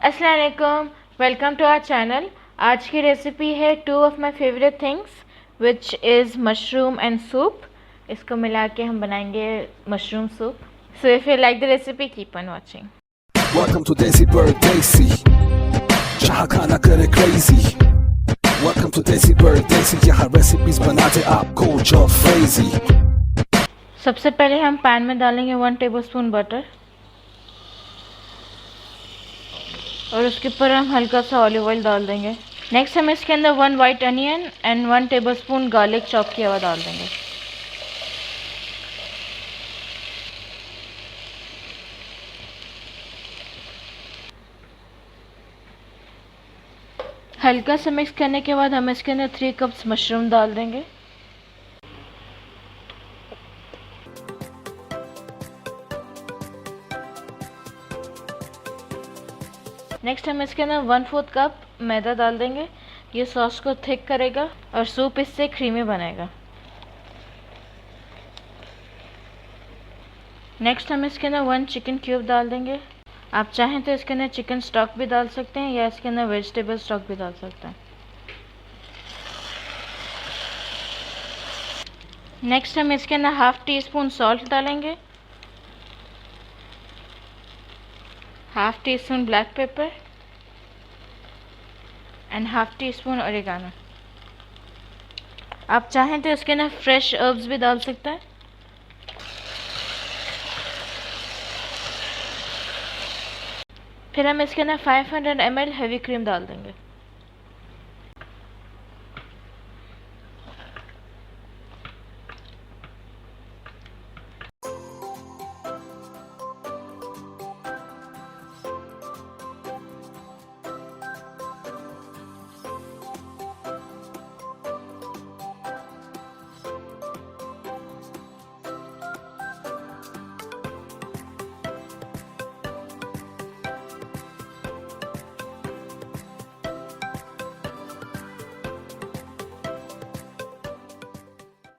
अस्सलाम वालेकुम, welcome to our channel. आज की रेसिपी है two of my favourite things which is mushroom and soup. इसको मिला के हम बनाएंगे mushroom soup. So if you like the recipe keep on watching. Welcome to Desi Bird Desi. जहाँ खाना करे crazy. Welcome to Desi Bird Desi. यहाँ recipes बनाते आपको जो crazy. सबसे पहले हम पैन में डालेंगे 1 टेबलस्पून बटर और उसके ऊपर हम हल्का सा ऑलिव ऑयल डाल देंगे। नेक्स्ट हम इसके अंदर 1 white onion and 1 tablespoon garlic chop किया हुआ डाल देंगे। हल्का सा मिक्स करने के बाद हम इसके अंदर 3 कप्स मशरूम डाल देंगे। नेक्स्ट हम इसके अंदर 1/4 कप मैदा डाल देंगे। ये सॉस को थिक करेगा और सूप इससे क्रीमी बनेगा। नेक्स्ट हम इसके अंदर 1 चिकन क्यूब डाल देंगे। आप चाहें तो इसके अंदर चिकन स्टॉक भी डाल सकते हैं या इसके अंदर वेजिटेबल स्टॉक भी डाल सकते हैं। नेक्स्ट हम इसके अंदर 1/2 टीस्पून सॉल्ट डालेंगे, 1/2 teaspoon black pepper and 1/2 teaspoon oregano. आप चाहें तो इसके अंदर फ्रेश हर्ब्स भी डाल सकते हैं। फिर हम इसके अंदर 500 ml हेवी क्रीम डाल देंगे।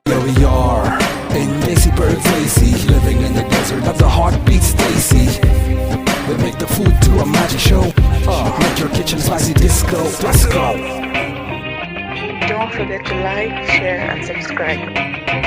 Here we are in Desi Bird Desi, living in the desert of the heartbeat Stacy. We make the food to a magic show. Make your kitchen spicy disco. Let's go. Don't forget to like, share, and subscribe.